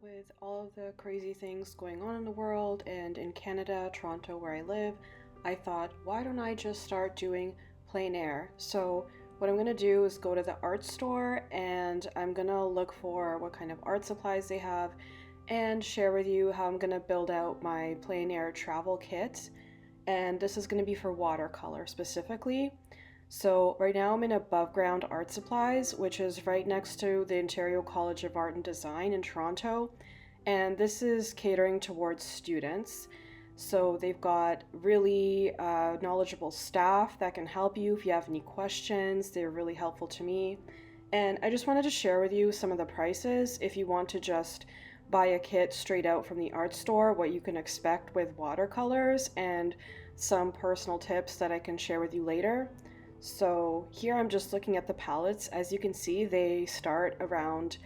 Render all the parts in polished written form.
With all of the crazy things going on in the world and in Canada, Toronto, where I live, I thought, why don't I just start doing plein air? So, what I'm gonna do is go to the art store and I'm gonna look for what kind of art supplies they have and share with you how I'm gonna build out my plein air travel kit. And this is gonna be for watercolor specifically. So right now I'm in above ground art supplies, which is right next to the Ontario College of Art and Design in Toronto. And this is catering towards students. So they've got really knowledgeable staff that can help you if you have any questions. They're really helpful to me. And I just wanted to share with you some of the prices if you want to just buy a kit straight out from the art store, what you can expect with watercolors, and some personal tips that I can share with you later. So here I'm just looking at the palettes. As you can see, they start around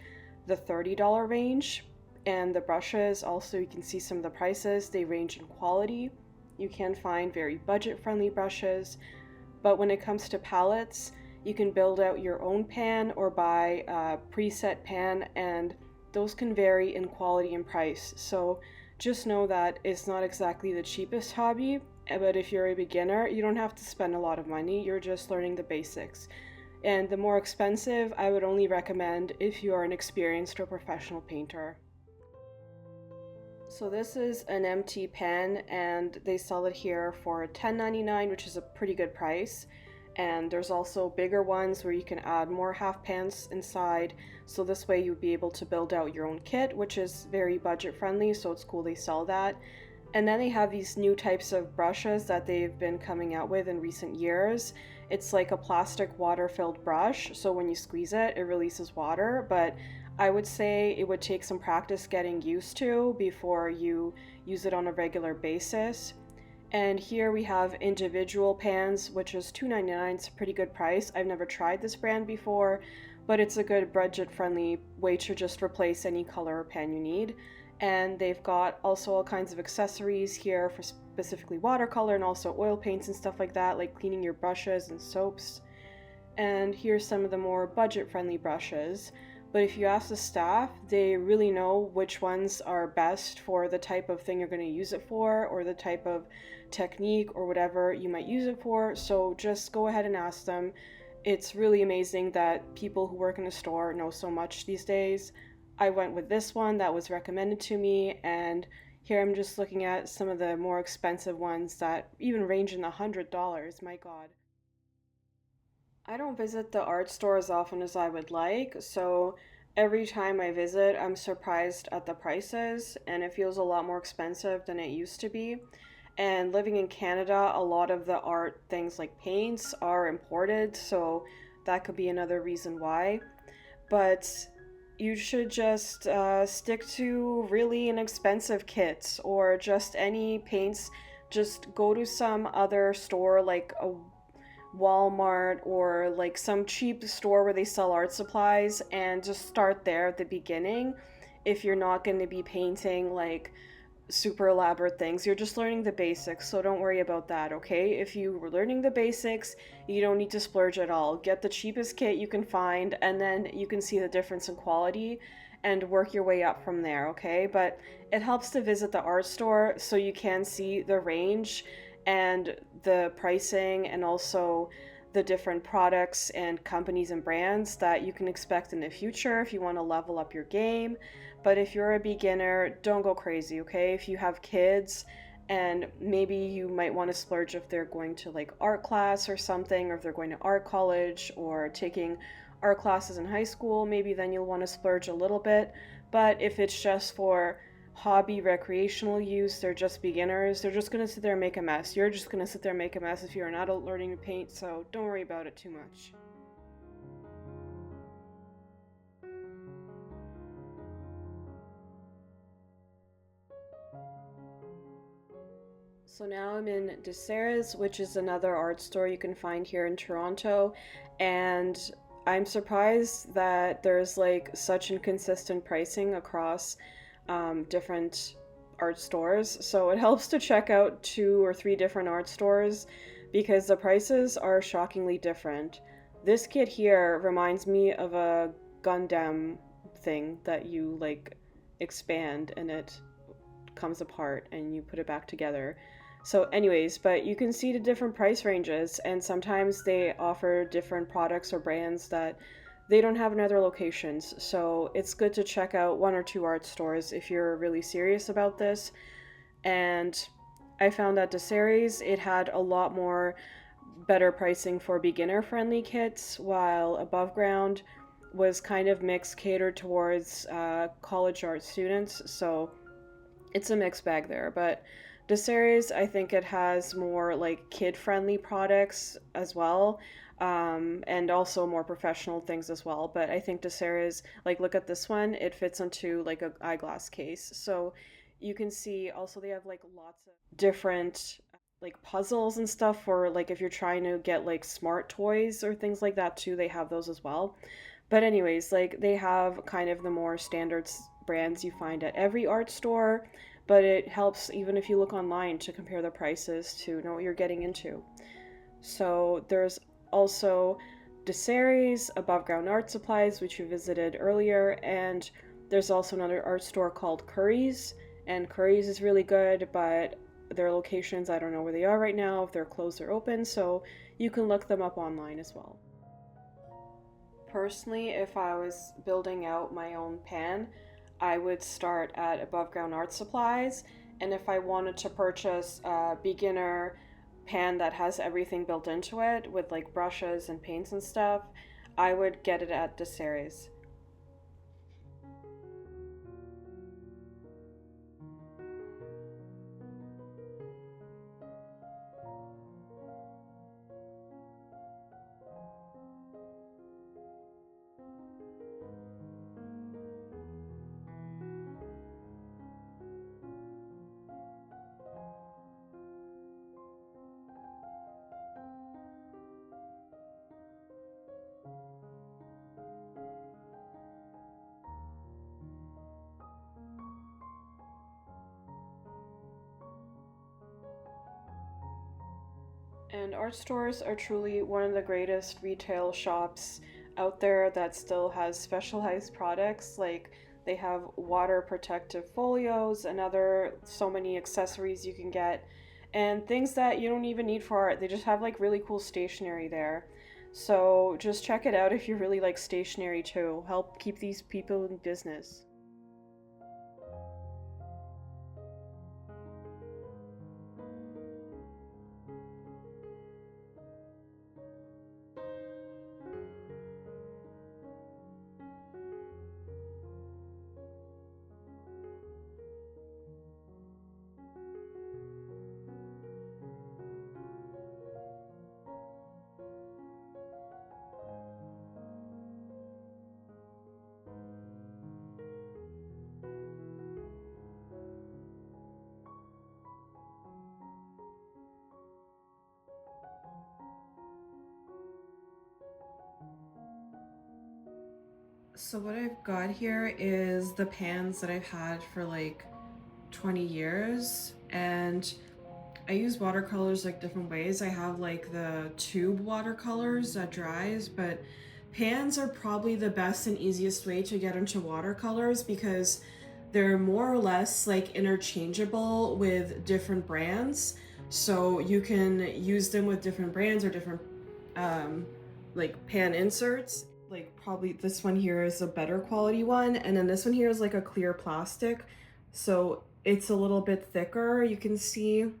the $30 range. And the brushes, also you can see some of the prices. They range in quality. You can find very budget-friendly brushes. But when it comes to palettes, you can build out your own pan or buy a preset pan, and those can vary in quality and price. So just know that it's not exactly the cheapest hobby, but if you're a beginner, you don't have to spend a lot of money. You're just learning the basics. And the more expensive, I would only recommend if you are an experienced or professional painter. So this is an empty pen and they sell it here for $10.99, which is a pretty good price. And there's also bigger ones where you can add more half pans inside. So this way you'd be able to build out your own kit, which is very budget friendly. So it's cool they sell that. And then they have these new types of brushes that they've been coming out with in recent years. It's like a plastic water-filled brush, so when you squeeze it, it releases water, but I would say it would take some practice getting used to before you use it on a regular basis. And here we have individual pans, which is $2.99. It's a pretty good price. I've never tried this brand before, but it's a good budget-friendly way to just replace any color pan you need. And they've got also all kinds of accessories here for specifically watercolor and also oil paints and stuff like that, like cleaning your brushes and soaps. And here's some of the more budget-friendly brushes. But if you ask the staff, they really know which ones are best for the type of thing you're going to use it for, or the type of technique or whatever you might use it for. So just go ahead and ask them. It's really amazing that people who work in a store know so much these days. I went with this one that was recommended to me, and here I'm just looking at some of the more expensive ones that even range in the $100. My God. I don't visit the art store as often as I would like, so every time I visit, I'm surprised at the prices, and it feels a lot more expensive than it used to be. And living in Canada, a lot of the art things like paints are imported, so that could be another reason why. But you should just stick to really inexpensive kits or just any paints. Just go to some other store like a Walmart or like some cheap store where they sell art supplies and just start there at the beginning. If you're not going to be painting like super elaborate things, you're just learning the basics, so don't worry about that, okay? If you were learning the basics, you don't need to splurge at all. Get the cheapest kit you can find, and then you can see the difference in quality and work your way up from there, okay? But it helps to visit the art store so you can see the range and the pricing and also the different products and companies and brands that you can expect in the future if you want to level up your game. But if you're a beginner, don't go crazy, okay? If you have kids and maybe you might want to splurge if they're going to like art class or something, or if they're going to art college or taking art classes in high school, maybe then you'll want to splurge a little bit. But if it's just for hobby recreational use, they're just beginners, they're just going to sit there and make a mess. You're just going to sit there and make a mess if you're an adult learning to paint, so don't worry about it too much. So now I'm in DeSera's, which is another art store you can find here in Toronto, and I'm surprised that there's like such inconsistent pricing across different art stores. So it helps to check out 2 or 3 different art stores because the prices are shockingly different. This kit here reminds me of a Gundam thing that you like expand and it comes apart and you put it back together. So anyways, but you can see the different price ranges, and sometimes they offer different products or brands that they don't have in other locations. So it's good to check out one or two art stores if you're really serious about this. And I found that DeSeries, it had a lot more better pricing for beginner friendly kits, while Above Ground was kind of mixed, catered towards college art students. So it's a mixed bag there. But DeSeries, I think it has more like kid friendly products as well. And also more professional things as well. But I think DeSeries, like, look at this one, it fits into like a eyeglass case. So you can see also they have like lots of different like puzzles and stuff for like if you're trying to get like smart toys or things like that too, they have those as well. But anyways, like they have kind of the more standard brands you find at every art store, but it helps even if you look online to compare the prices to know what you're getting into. So there's also DeSeries, Above Ground Art Supplies, which we visited earlier, and there's also another art store called Curry's, and Curry's is really good, but their locations, I don't know where they are right now, if they're closed or open, so you can look them up online as well. Personally, if I was building out my own pan, I would start at Above Ground Art Supplies, and if I wanted to purchase a beginner pan that has everything built into it with like brushes and paints and stuff, I would get it at DeSeries. And art stores are truly one of the greatest retail shops out there that still has specialized products. Like they have water protective folios and other so many accessories you can get, and things that you don't even need for art. They just have like really cool stationery there. So just check it out if you really like stationery too. Help keep these people in business. So what I've got here is the pans that I've had for like 20 years, and I use watercolors like different ways. I have like the tube watercolors that dries, but pans are probably the best and easiest way to get into watercolors because they're more or less like interchangeable with different brands. So you can use them with different brands or different um, like pan inserts. Like probably this one here is a better quality one, and then this one here is like a clear plastic, so it's a little bit thicker, you can see,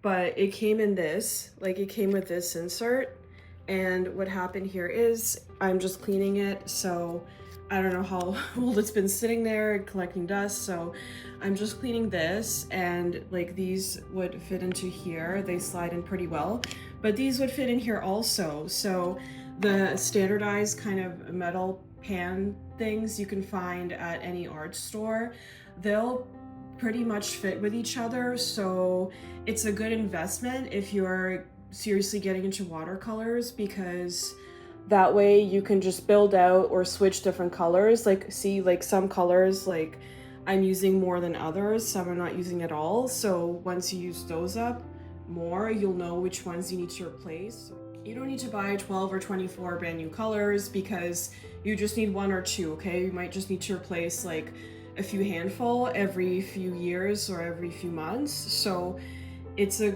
but it came in this, like it came with this insert. And what happened here is I'm just cleaning it, so I don't know how old it's been sitting there and collecting dust, so I'm just cleaning this, and like these would fit into here, they slide in pretty well, but these would fit in here also. So the standardized kind of metal pan things you can find at any art store, they'll pretty much fit with each other, so it's a good investment if you're seriously getting into watercolors, because that way you can just build out or switch different colors. Like see, like some colors like I'm using more than others, some I'm not using at all, so once you use those up more, you'll know which ones you need to replace. You don't need to buy 12 or 24 brand new colors because you just need one or two, okay? You might just need to replace like a few handful every few years or every few months. So it's a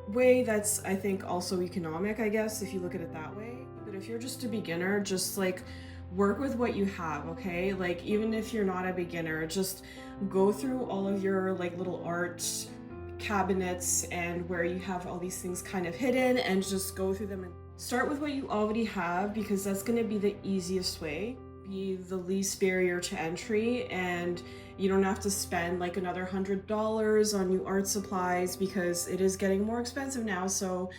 way that's, I think, also economic, I guess, if you look at it that way. But if you're just a beginner, just like work with what you have, okay? Like even if you're not a beginner, just go through all of your like little art cabinets and where you have all these things kind of hidden, and just go through them and start with what you already have, because that's going to be the easiest way, be the least barrier to entry, and you don't have to spend like another $100 on new art supplies because it is getting more expensive now. So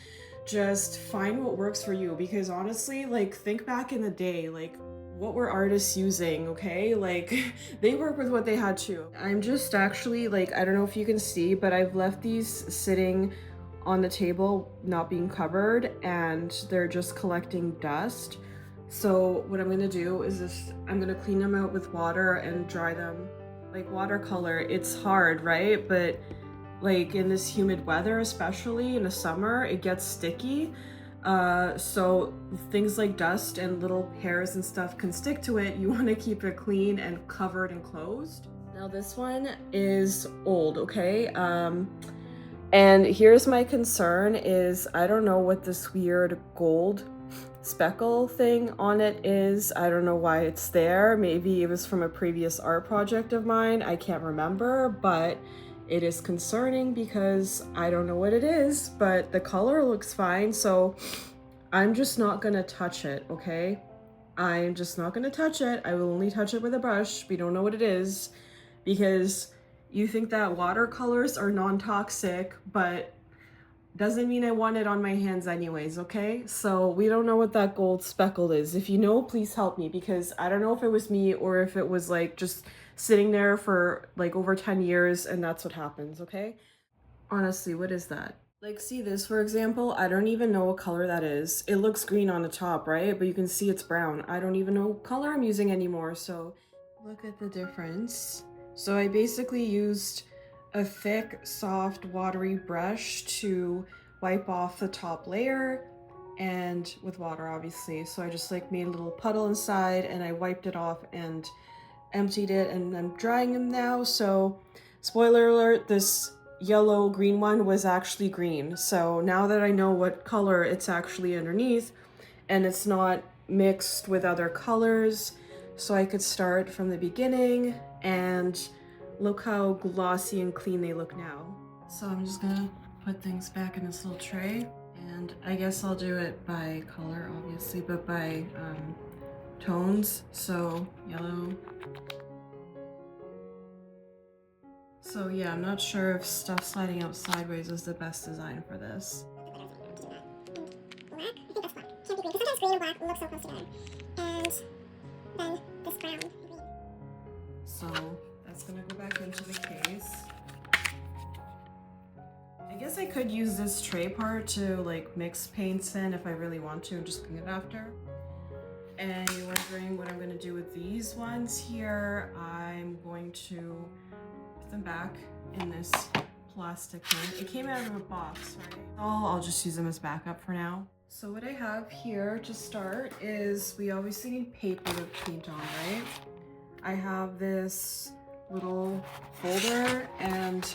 just find what works for you, because honestly, like think back in the day, like what were artists using, okay? Like they work with what they had too. I'm just actually like, I don't know if you can see, but I've left these sitting on the table not being covered, and they're just collecting dust. So what I'm gonna do is this, I'm gonna clean them out with water and dry them. Like watercolor, it's hard, right? But like in this humid weather, especially in the summer, it gets sticky. So things like dust and little hairs and stuff can stick to it. You want to keep it clean and covered and closed. Now this one is old, okay? And here's my concern is I don't know what this weird gold speckle thing on it is. I don't know why it's there. Maybe it was from a previous art project of mine. I can't remember, but it is concerning because I don't know what it is, but the color looks fine. So I'm just not gonna touch it, okay? I'm just not gonna touch it. I will only touch it with a brush. We don't know what it is, because you think that watercolors are non-toxic, but doesn't mean I want it on my hands anyways, okay? So we don't know what that gold speckle is. If you know, please help me, because I don't know if it was me or if it was like just sitting there for like over 10 years and that's what happens, okay? Honestly, what is that? Like, see this, for example, I don't even know what color that is. It looks green on the top, right? But you can see it's brown. I don't even know what color I'm using anymore, so look at the difference. So I basically used a thick, soft, watery brush to wipe off the top layer, and with water, obviously. So I just like made a little puddle inside and I wiped it off and emptied it, and I'm drying them now. So spoiler alert, this yellow green one was actually green. So now that I know what color it's actually underneath and it's not mixed with other colors, so I could start from the beginning, and look how glossy and clean they look now. So I'm just gonna put things back in this little tray, and I guess I'll do it by color, obviously, but by tones. So yellow. So yeah, I'm not sure if stuff sliding out sideways is the best design for this. Black? I think that's black. Can't be green, because sometimes green and black look so close together. And then this brown. So that's gonna go back into the case. I guess I could use this tray part to like mix paints in if I really want to and just clean it after. And you're wondering what I'm gonna do with these ones here. I'm going to put them back in this plastic thing. It came out of a box, right? I'll just use them as backup for now. So what I have here to start is, we obviously need paper to paint on, right? I have this little folder, and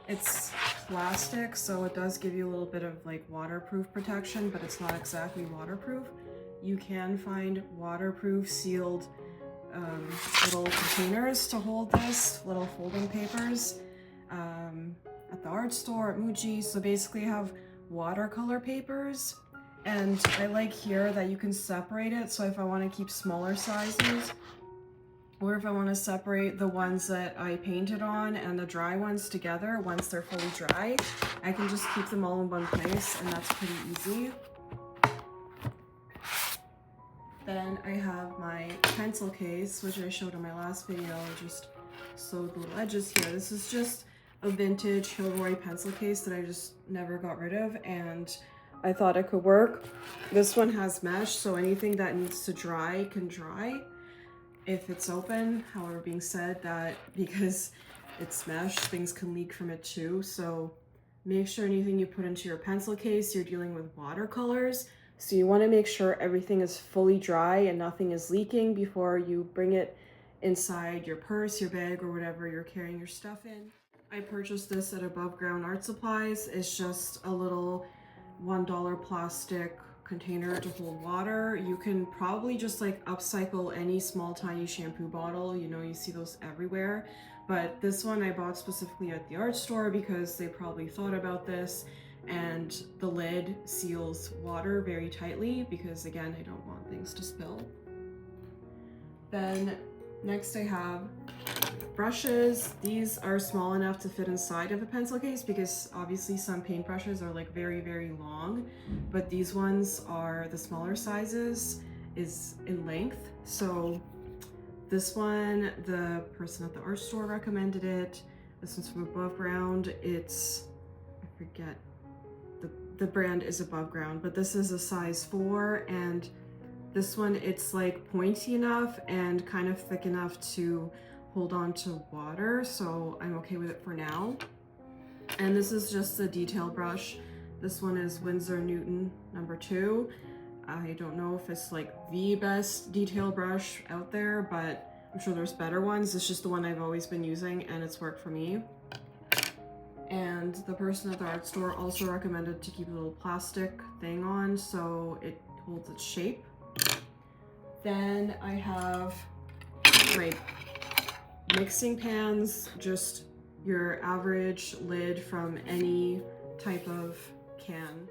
it's plastic, so it does give you a little bit of like waterproof protection, but it's not exactly waterproof. You can find waterproof sealed little containers to hold this, little folding papers at the art store, at Muji. So basically I have watercolor papers, and I like here that you can separate it. So if I want to keep smaller sizes, or if I want to separate the ones that I painted on and the dry ones together once they're fully dry, I can just keep them all in one place, and that's pretty easy. Then I have my pencil case, which I showed in my last video. I just sewed the little edges here. This is just a vintage Hilroy pencil case that I just never got rid of, and I thought it could work. This one has mesh, so anything that needs to dry can dry if it's open. However, being said that, because it's mesh, things can leak from it too. So make sure anything you put into your pencil case, you're dealing with watercolors. So you want to make sure everything is fully dry and nothing is leaking before you bring it inside your purse, your bag, or whatever you're carrying your stuff in. I purchased this at Above Ground Art Supplies. It's just a little $1 plastic container to hold water. You can probably just like upcycle any small tiny shampoo bottle. You know, you see those everywhere. But this one I bought specifically at the art store because they probably thought about this, and the lid seals water very tightly because, again, I don't want things to spill. Then next I have brushes. These are small enough to fit inside of a pencil case because obviously some paintbrushes are like very, very long, but these ones are the smaller sizes is in length. So this one, the person at the art store recommended it. This one's from Above Ground. It's, I forget, the brand is Above Ground, but this is a size 4, and this one, it's like pointy enough and kind of thick enough to hold on to water, so I'm okay with it for now. And this is just a detail brush. This one is Winsor Newton number 2. I don't know if it's like the best detail brush out there, but I'm sure there's better ones. It's just the one I've always been using and it's worked for me. And the person at the art store also recommended to keep a little plastic thing on so it holds its shape. Then I have my mixing pans, just your average lid from any type of can.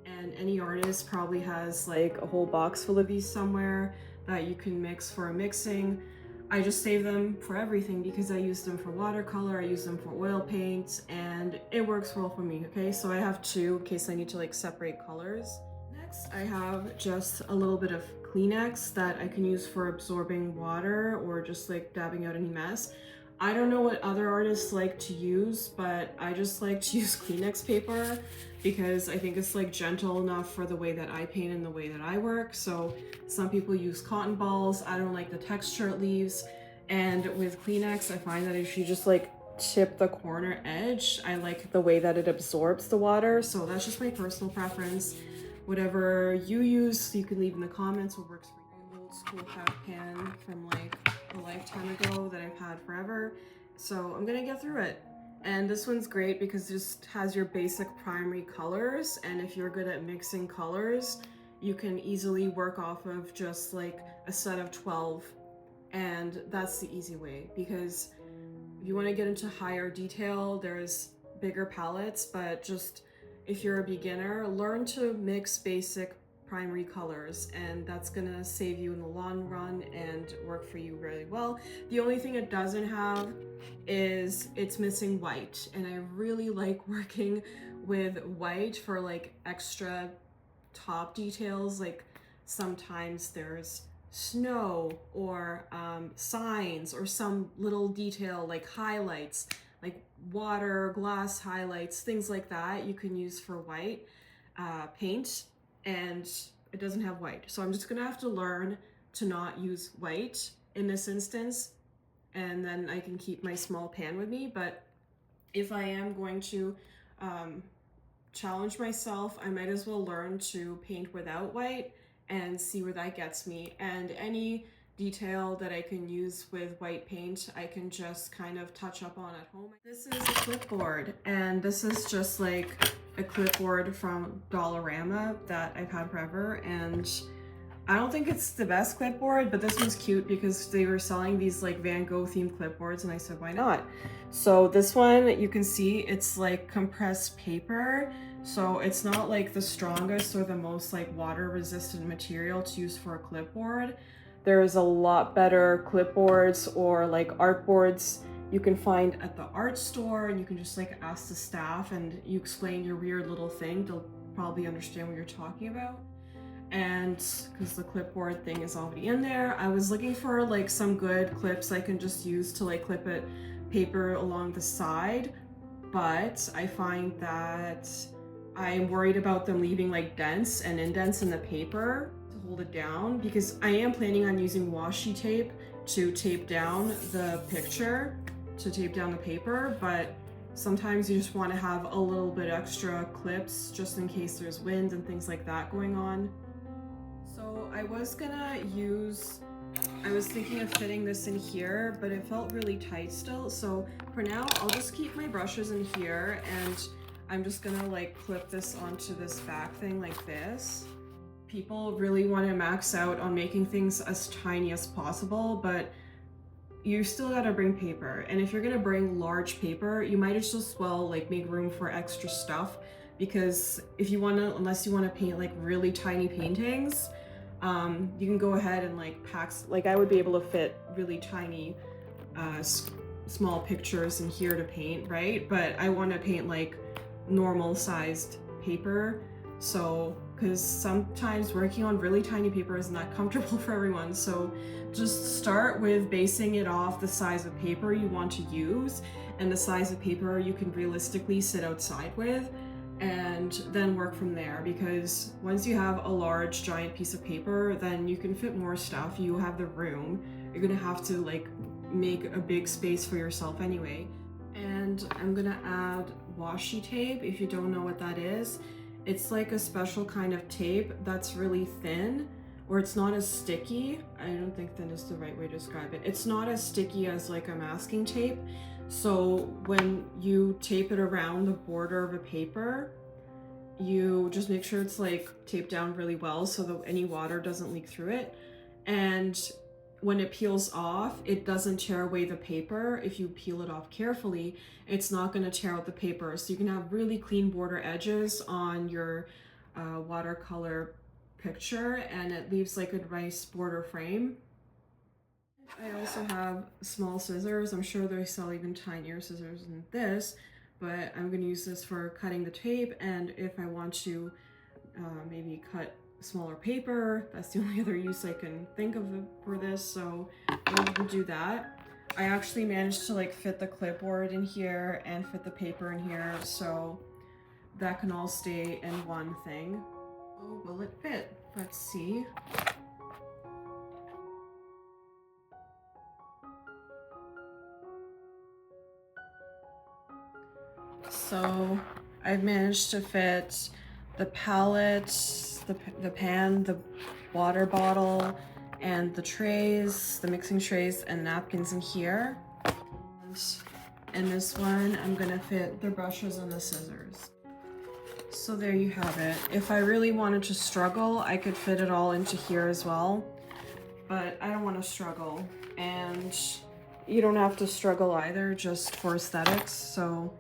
And any artist probably has like a whole box full of these somewhere that you can mix for mixing. I just save them for everything because I use them for watercolor, I use them for oil paint, and it works well for me, okay? So I have 2 in case I need to like separate colors. Next, I have just a little bit of Kleenex that I can use for absorbing water or just like dabbing out any mess. I don't know what other artists like to use, but I just like to use Kleenex paper because I think it's like gentle enough for the way that I paint and the way that I work. So some people use cotton balls. I don't like the texture it leaves. And with Kleenex, I find that if you just like tip the corner edge, I like the way that it absorbs the water. So that's just my personal preference. Whatever you use, you can leave in the comments what works for you. Old school half pan from like a lifetime ago that I've had forever. So I'm gonna get through it. And this one's great because it just has your basic primary colors, and if you're good at mixing colors, you can easily work off of just like a set of 12, and that's the easy way. Because if you want to get into higher detail, there's bigger palettes, but just if you're a beginner, learn to mix basic primary colors, and that's gonna save you in the long run and work for you really well. The only thing it doesn't have is it's missing white, and I really like working with white for like extra top details. Like sometimes there's snow or signs or some little detail like highlights, like water, glass highlights, things like that you can use for white paint, and it doesn't have white. So I'm just gonna have to learn to not use white in this instance, and then I can keep my small pan with me. But if I am going to challenge myself, I might as well learn to paint without white and see where that gets me. And any detail that I can use with white paint, I can just kind of touch up on at home. This is a clipboard, and this is just like a clipboard from Dollarama that I've had forever, and I don't think it's the best clipboard, but this one's cute because they were selling these like Van Gogh themed clipboards, and I said, why not? So this one, you can see it's like compressed paper. So it's not like the strongest or the most like water resistant material to use for a clipboard. There's a lot better clipboards or like art boards you can find at the art store, and you can just like ask the staff and you explain your weird little thing. They'll probably understand what you're talking about. And because the clipboard thing is already in there, I was looking for like some good clips I can just use to like clip it paper along the side, but I find that I'm worried about them leaving like dents and indents in the paper to hold it down, because I am planning on using washi tape to tape down the picture, to tape down the paper, but sometimes you just want to have a little bit extra clips just in case there's wind and things like that going on. So I was gonna use I was thinking of fitting this in here, but it felt really tight still. So for now, I'll just keep my brushes in here, and I'm just gonna like clip this onto this back thing like this. People really want to max out on making things as tiny as possible, but you still gotta bring paper. And if you're gonna bring large paper, you might as well like make room for extra stuff, because if you wanna, unless you wanna paint like really tiny paintings, you can go ahead and like pack, like I would be able to fit really tiny small pictures in here to paint, right? But I want to paint like normal sized paper, so because sometimes working on really tiny paper is not comfortable for everyone. So just start with basing it off the size of paper you want to use and the size of paper you can realistically sit outside with, and then work from there. Because once you have a large giant piece of paper, then you can fit more stuff. You have the room. You're gonna have to like make a big space for yourself anyway. And I'm gonna add washi tape. If you don't know what that is, it's like a special kind of tape that's really thin, or it's not as sticky. I don't think thin is the right way to describe it. It's not as sticky as like a masking tape. So when you tape it around the border of a paper, you just make sure it's like taped down really well so that any water doesn't leak through it. And when it peels off, it doesn't tear away the paper. If you peel it off carefully, it's not going to tear out the paper. So you can have really clean border edges on your watercolor picture, and it leaves like a nice border frame. I also have small scissors. I'm sure they sell even tinier scissors than this, but I'm going to use this for cutting the tape. And if I want to maybe cut smaller paper, that's the only other use I can think of for this, so I'm going to do that. I actually managed to like fit the clipboard in here and fit the paper in here, so that can all stay in one thing. Oh, will it fit? Let's see. So I've managed to fit the palette, the pan, the water bottle, and the trays, the mixing trays and napkins in here. And in this one, I'm gonna fit the brushes and the scissors. So there you have it. If I really wanted to struggle, I could fit it all into here as well, but I don't want to struggle, and you don't have to struggle either, just for aesthetics. So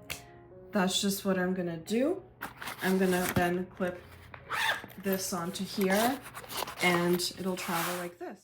that's just what I'm gonna do. I'm gonna then clip this onto here, and it'll travel like this.